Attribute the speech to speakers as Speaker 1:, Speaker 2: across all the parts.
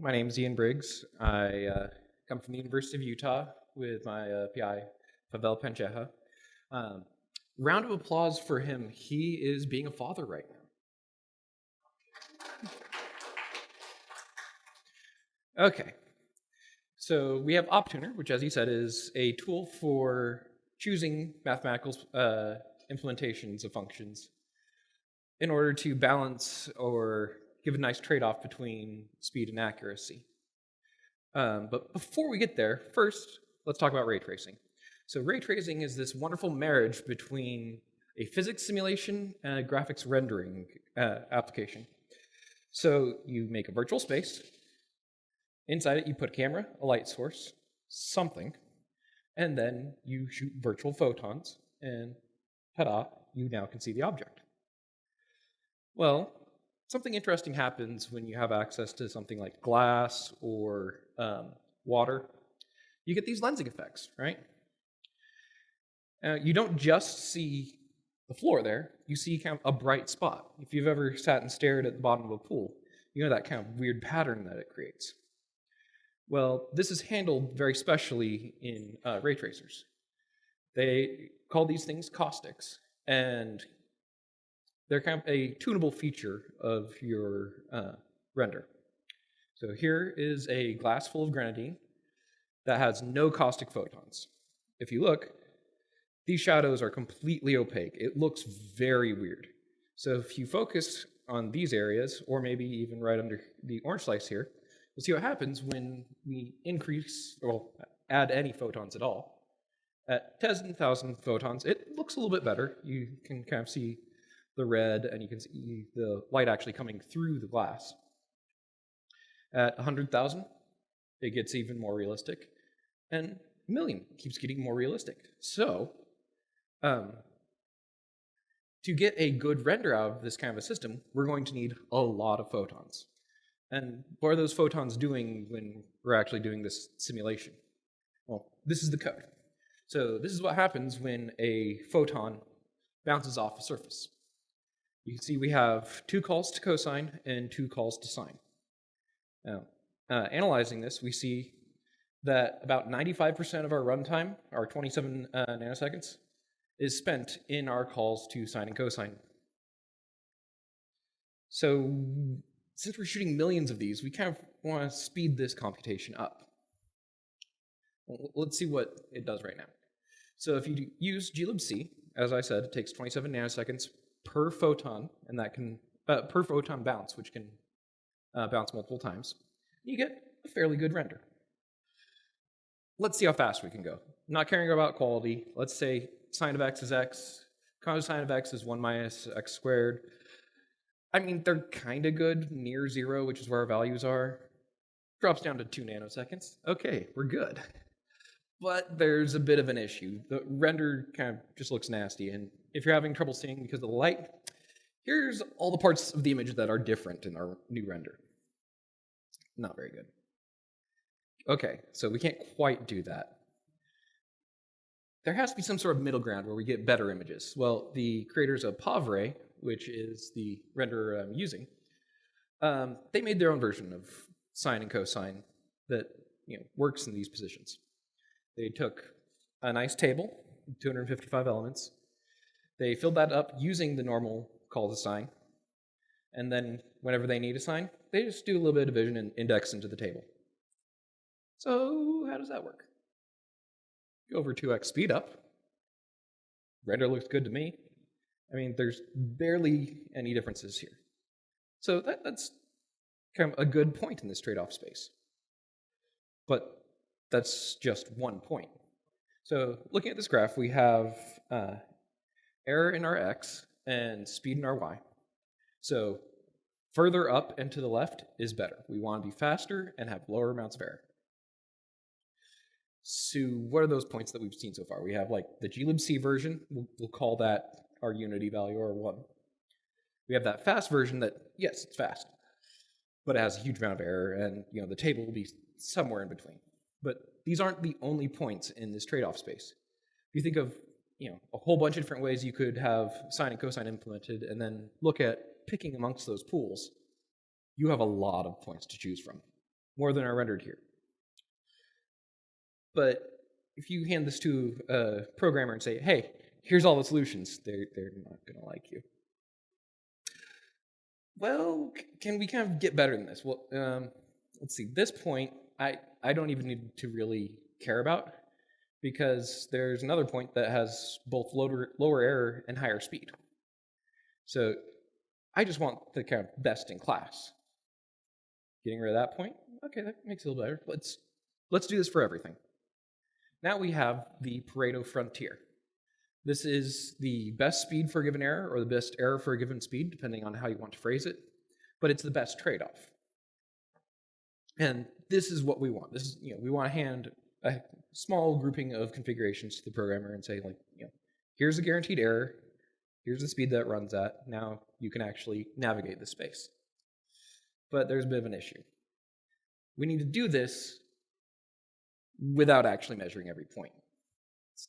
Speaker 1: my name is Ian Briggs. I come from the University of Utah with my PI, Pavel Pancheha. Round of applause for him. He is being a father right now. Okay, so we have OpTuner, which, as he said, is a tool for choosing mathematical implementations of functions in order to balance or give a nice trade-off between speed and accuracy. But before we get there, first, let's talk about ray tracing. So ray tracing is this wonderful marriage between a physics simulation and a graphics rendering application. So you make a virtual space. Inside it, you put a camera, a light source, something, and then you shoot virtual photons, and ta-da, you now can see the object. Well, something interesting happens when you have access to something like glass or water. You get these lensing effects, right? You don't just see the floor there, you see kind of a bright spot. If you've ever sat and stared at the bottom of a pool, you know that kind of weird pattern that it creates. Well, this is handled very specially in ray tracers. They call these things caustics, and they're kind of a tunable feature of your render. So here is a glass full of grenadine that has no caustic photons. If you look, these shadows are completely opaque. It looks very weird. So if you focus on these areas, or maybe even right under the orange slice here, you'll see what happens when we increase, or add any photons at all. At 10,000 photons, it looks a little bit better. You can kind of see the red, and you can see the light actually coming through the glass. At 100,000, it gets even more realistic, and a million keeps getting more realistic. So, to get a good render out of this kind of a system, we're going to need a lot of photons. And what are those photons doing when we're actually doing this simulation? Well, this is the code. So this is what happens when a photon bounces off a surface. You can see we have 2 calls to cosine and 2 calls to sine. Now, analyzing this, we see that about 95% of our runtime, our 27 nanoseconds, is spent in our calls to sine and cosine. So since we're shooting millions of these, we kind of want to speed this computation up. Well, let's see what it does right now. So if you use glibc, as I said, it takes 27 nanoseconds per photon, and that can per photon bounce, which can bounce multiple times. You get a fairly good render. Let's see how fast we can go. Not caring about quality, let's say sine of x is x, cosine of x is 1 minus x squared. I mean, they're kind of good, near 0, which is where our values are. Drops down to 2 nanoseconds. Okay, we're good. But there's a bit of an issue. The render kind of just looks nasty, and if you're having trouble seeing because of the light, here's all the parts of the image that are different in our new render. Not very good. Okay, so we can't quite do that. There has to be some sort of middle ground where we get better images. Well, the creators of POV-Ray, which is the renderer I'm using, they made their own version of sine and cosine that works in these positions. They took a nice table, 255 elements. They filled that up using the normal call to sine, and then whenever they need a sine, they just do a little bit of division and index into the table. So how does that work? Go over 2x speed up. Render looks good to me. I mean, there's barely any differences here. So that's kind of a good point in this trade-off space. But that's just one point. So looking at this graph, we have error in our x and speed in our y. So further up and to the left is better. We want to be faster and have lower amounts of error. So what are those points that we've seen so far? We have like the glibc version. We'll call that our unity value, or 1. We have that fast version that, yes, it's fast, but it has a huge amount of error, and the table will be somewhere in between. But these aren't the only points in this trade-off space. If you think of a whole bunch of different ways you could have sine and cosine implemented, and then look at picking amongst those pools, you have a lot of points to choose from. more than are rendered here. But if you hand this to a programmer and say, hey, here's all the solutions, they're not going to like you. Well, can we kind of get better than this? Well, let's see. This point, I don't even need to really care about, because there's another point that has both lower error and higher speed. So I just want the kind of best in class. Getting rid of that point, okay, that makes it a little better. Let's do this for everything. Now we have the Pareto frontier. This is the best speed for a given error, or the best error for a given speed, depending on how you want to phrase it, but it's the best trade-off. And this is what we want. This is, we want to hand a small grouping of configurations to the programmer and say, like, here's the guaranteed error, here's the speed that it runs at, now you can actually navigate the space. But there's a bit of an issue. We need to do this without actually measuring every point. It's,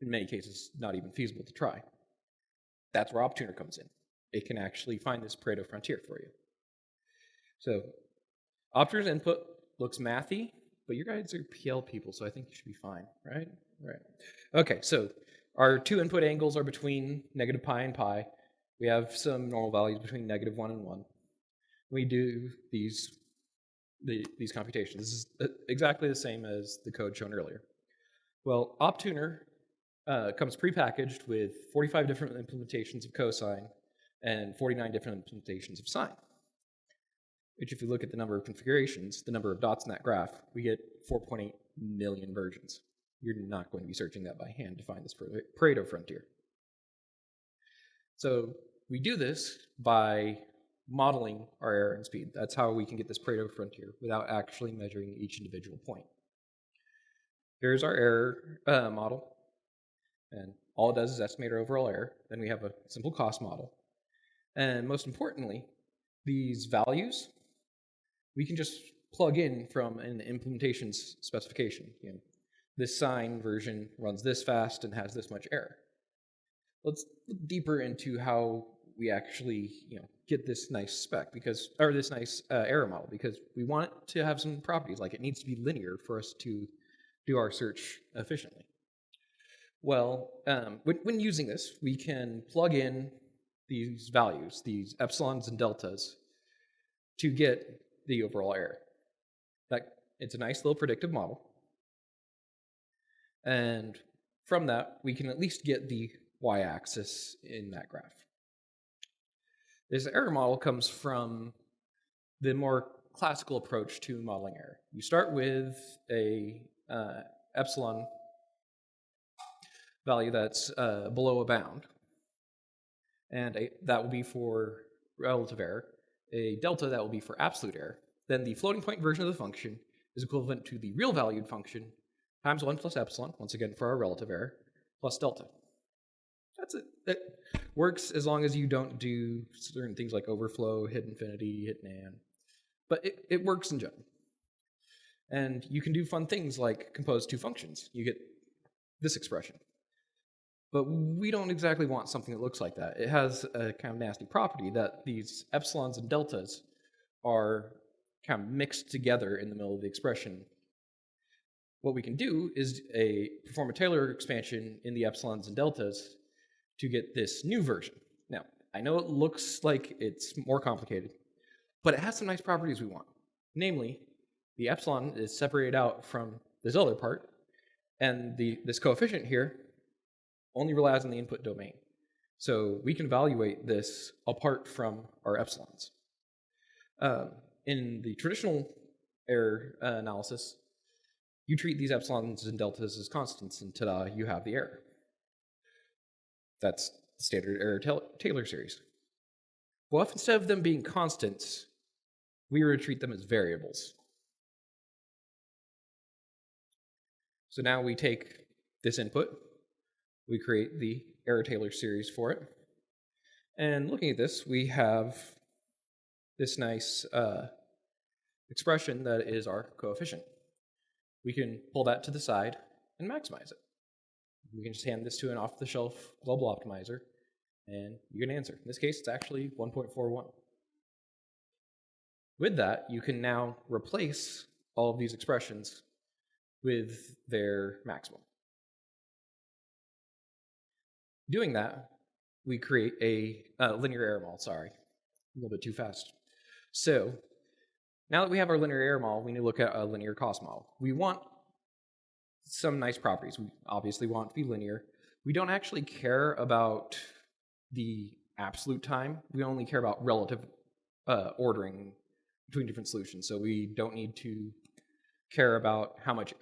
Speaker 1: in many cases, not even feasible to try. That's where OpTuner comes in. It can actually find this Pareto frontier for you. So OpTuner's input looks mathy, but you guys are PL people, so I think you should be fine, right? Right. Okay, so our two input angles are between -pi and pi. We have some normal values between -1 and 1. We do these computations. This is exactly the same as the code shown earlier. Well, OpTuner comes prepackaged with 45 different implementations of cosine and 49 different implementations of sine. Which, if you look at the number of configurations, the number of dots in that graph, we get 4.8 million versions. You're not going to be searching that by hand to find this Pareto frontier. So we do this by modeling our error and speed. That's how we can get this Pareto frontier without actually measuring each individual point. Here's our error model, and all it does is estimate our overall error. Then we have a simple cost model. And most importantly, these values, we can just plug in from an implementation's specification. This sine version runs this fast and has this much error. Let's look deeper into how we actually, get this nice spec, or this nice error model, because we want it to have some properties, like it needs to be linear for us to do our search efficiently. Well, when using this, we can plug in these values, these epsilons and deltas, to get the overall error. It's a nice little predictive model. And from that, we can at least get the y-axis in that graph. This error model comes from the more classical approach to modeling error. You start with a epsilon value that's below a bound, and that will be for relative error. A delta, that will be for absolute error. Then the floating point version of the function is equivalent to the real valued function times 1 plus epsilon, once again for our relative error, plus delta. That's it. That works as long as you don't do certain things like overflow, hit infinity, hit nan. But it works in general. And you can do fun things like compose two functions. You get this expression. But we don't exactly want something that looks like that. It has a kind of nasty property that these epsilons and deltas are kind of mixed together in the middle of the expression. What we can do is perform a Taylor expansion in the epsilons and deltas to get this new version. Now, I know it looks like it's more complicated, but it has some nice properties we want. Namely, the epsilon is separated out from this other part, and this coefficient here only relies on the input domain. So we can evaluate this apart from our epsilons. In the traditional error analysis, you treat these epsilons and deltas as constants, and ta-da, you have the error. That's the standard error Taylor series. Well, if instead of them being constants, we were to treat them as variables. So now we take this input, we create the error Taylor series for it, and looking at this, we have this nice expression that is our coefficient. We can pull that to the side and maximize it. We can just hand this to an off-the-shelf global optimizer, and you get an answer. In this case, it's actually 1.41. With that, you can now replace all of these expressions with their maximum. Doing that, we create a linear error model. Sorry, a little bit too fast. So now that we have our linear error model, we need to look at a linear cost model. We want some nice properties. We obviously want it to be linear. We don't actually care about the absolute time. We only care about relative ordering between different solutions. So we don't need to care about how much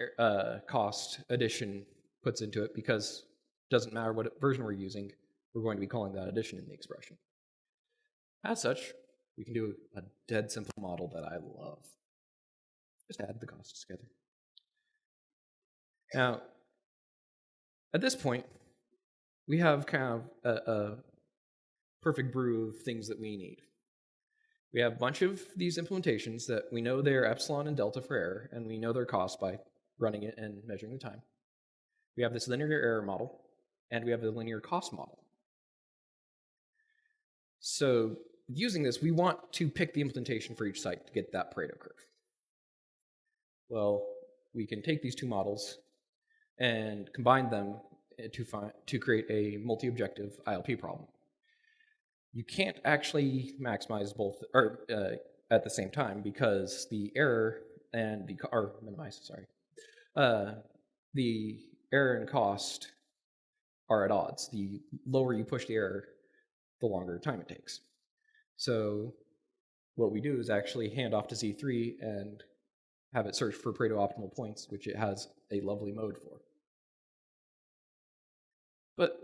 Speaker 1: cost addition puts into it, because it doesn't matter what version we're using, we're going to be calling that addition in the expression. As such, we can do a dead simple model that I love. Just add the costs together. Now, at this point, we have kind of a perfect brew of things that we need. We have a bunch of these implementations that we know they're epsilon and delta for error, and we know their cost by running it and measuring the time. We have this linear error model, and we have the linear cost model. So using this, we want to pick the implementation for each site to get that Pareto curve. Well, we can take these two models and combine them to create a multi-objective ILP problem. You can't actually maximize both at the same time, because the error and the the error and cost are at odds. The lower you push the error, the longer time it takes. So what we do is actually hand off to Z3 and have it search for Pareto optimal points, which it has a lovely mode for. But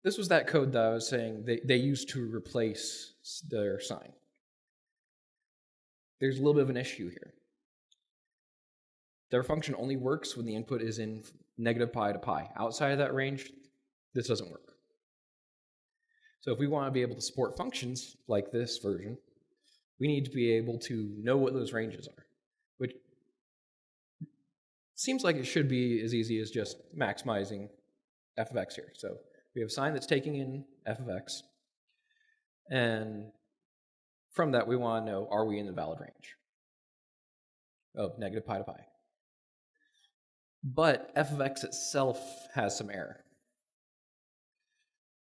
Speaker 1: this was that code that I was saying they used to replace their sign. There's a little bit of an issue here. Their function only works when the input is in -pi to pi. Outside of that range, this doesn't work. So if we want to be able to support functions like this version, we need to be able to know what those ranges are, which seems like it should be as easy as just maximizing f of x here. So we have a sign that's taking in f of x, and from that we want to know, are we in the valid range of -pi to pi? But f of x itself has some error.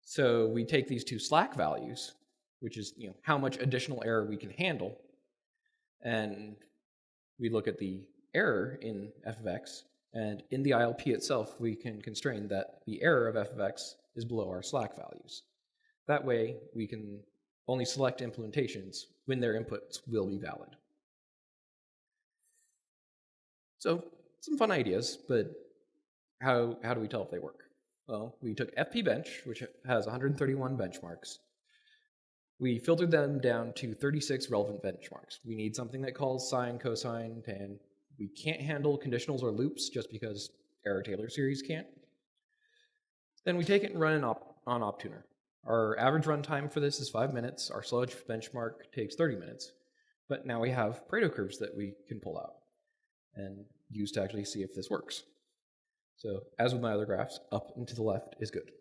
Speaker 1: So we take these two slack values, which is how much additional error we can handle, and we look at the error in f of x, and in the ILP itself we can constrain that the error of f of x is below our slack values. That way we can only select implementations when their inputs will be valid. So some fun ideas, but how do we tell if they work? Well, we took FP bench, which has 131 benchmarks. We filtered them down to 36 relevant benchmarks. We need something that calls sine, cosine, tan. We can't handle conditionals or loops just because error Taylor series can't. Then we take it and run it on OpTuner. Our average runtime for this is 5 minutes. Our slowest benchmark takes 30 minutes. But now we have Pareto curves that we can pull out and use to actually see if this works. So as with my other graphs, up and to the left is good.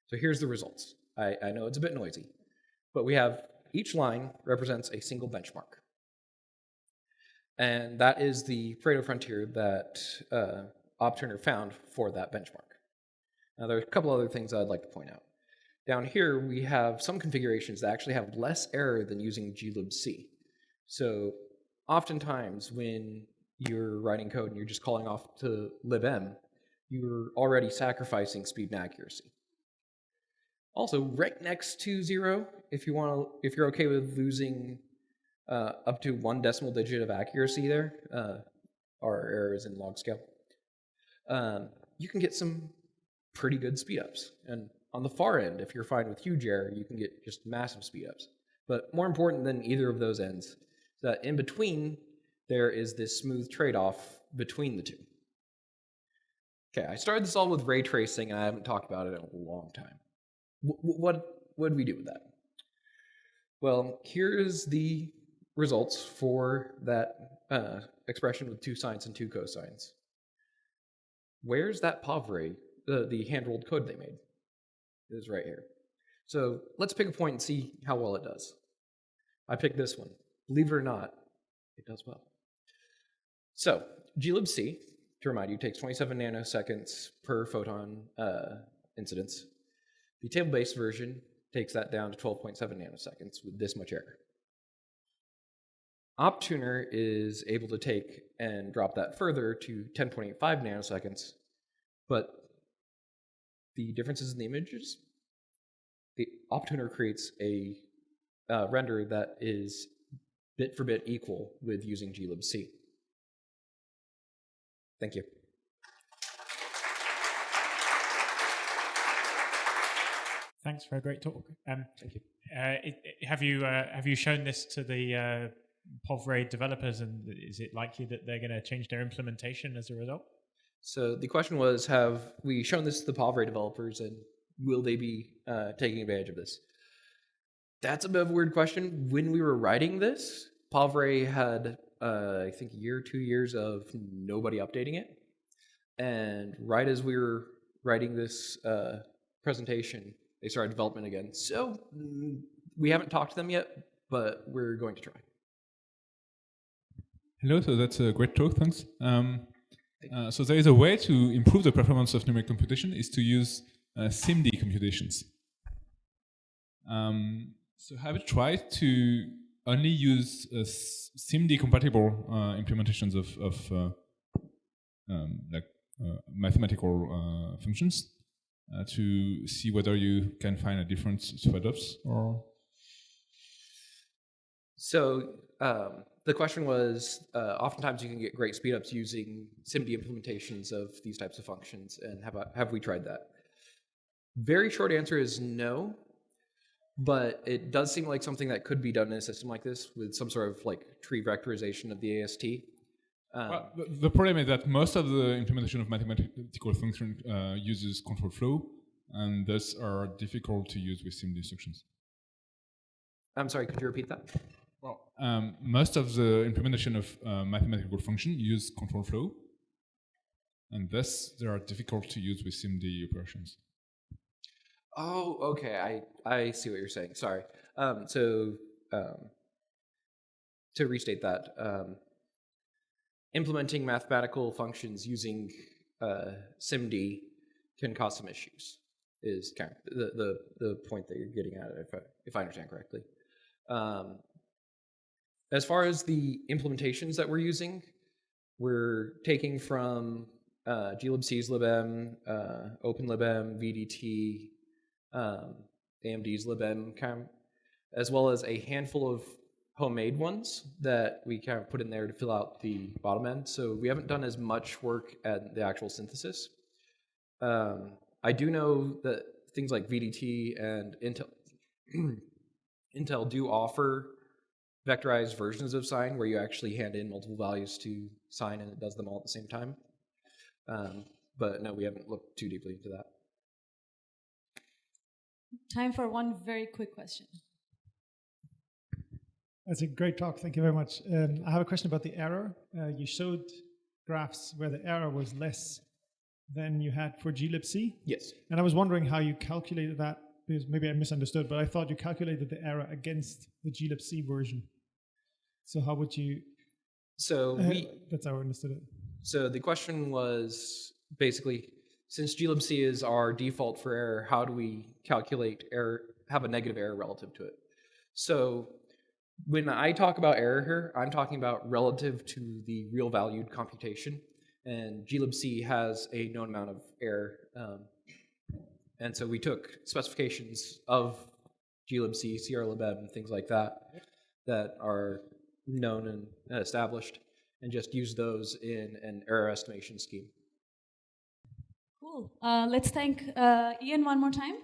Speaker 1: So here's the results. I know it's a bit noisy, but we have each line represents a single benchmark. And that is the Pareto frontier that OpTuner found for that benchmark. Now there are a couple other things I'd like to point out. Down here we have some configurations that actually have less error than using glibc. So oftentimes when you're writing code and you're just calling off to libm, you're already sacrificing speed and accuracy. Also, right next to 0, if you're okay with losing up to 1 decimal digit of accuracy there, our error is in log scale, you can get some pretty good speedups. And on the far end, if you're fine with huge error, you can get just massive speedups. But more important than either of those ends, is that in between, there is this smooth trade-off between the two. Okay, I started this all with ray tracing, and I haven't talked about it in a long time. What do we do with that? Well, here's the results for that expression with 2 sines and 2 cosines. Where's that POV-Ray, the hand-rolled code they made? It is right here. So let's pick a point and see how well it does. I picked this one. believe it or not, it does well. So glibc, to remind you, takes 27 nanoseconds per photon incidence. The table-based version takes that down to 12.7 nanoseconds with this much error. OpTuner is able to take and drop that further to 10.85 nanoseconds, but the differences in the images, the OpTuner creates a render that is bit for bit equal with using glibc. Thank you.
Speaker 2: Thanks for a great talk.
Speaker 1: Thank you.
Speaker 2: Have you shown this to the POV-Ray developers, and is it likely that they're going to change their implementation as a result?
Speaker 1: So the question was, have we shown this to the POV-Ray developers, and will they be taking advantage of this? That's a bit of a weird question. When we were writing this, POV-Ray had, I think, a year, 2 years of nobody updating it. And right as we were writing this presentation, they started development again. So we haven't talked to them yet, but we're going to try.
Speaker 3: Hello, so that's a great talk, thanks. So there is a way to improve the performance of numeric computation is to use SIMD computations. So have you tried to only use SIMD compatible implementations of mathematical functions to see whether you can find a different trade-offs or?
Speaker 1: So the question was, oftentimes you can get great speedups using SIMD implementations of these types of functions, and have we tried that? Very short answer is no, but it does seem like something that could be done in a system like this with some sort of like tree vectorization of the AST.
Speaker 3: Well, the problem is that most of the implementation of mathematical function uses control flow, and thus are difficult to use with SIMD instructions.
Speaker 1: I'm sorry, could you repeat that?
Speaker 3: Well, most of the implementation of mathematical function use control flow, and thus they are difficult to use with SIMD operations.
Speaker 1: Oh, okay. I see what you're saying. Sorry. To restate that, implementing mathematical functions using SIMD can cause some issues. Is kind of the point that you're getting at, if I understand correctly. As far as the implementations that we're using, we're taking from glibc's libm, OpenLibm, VDT, AMD's libm, as well as a handful of homemade ones that we kind of put in there to fill out the bottom end. So we haven't done as much work at the actual synthesis. I do know that things like VDT and Intel do offer vectorized versions of sine where you actually hand in multiple values to sine and it does them all at the same time. But no, we haven't looked too deeply into that.
Speaker 4: Time for one very quick question.
Speaker 5: That's a great talk. Thank you very much. I have a question about the error. You showed graphs where the error was less than you had for glibc.
Speaker 1: Yes.
Speaker 5: And I was wondering how you calculated that, because maybe I misunderstood, but I thought you calculated the error against the glibc version. So how would you...
Speaker 1: So
Speaker 5: that's how I understood it.
Speaker 1: So the question was basically, since glibc is our default for error, how do we calculate error, have a negative error relative to it? So when I talk about error here, I'm talking about relative to the real valued computation, and glibc has a known amount of error. And so we took specifications of glibc, crlibm, things like that, that are known and established, and just use those in an error estimation scheme.
Speaker 4: Cool. Let's thank Ian one more time.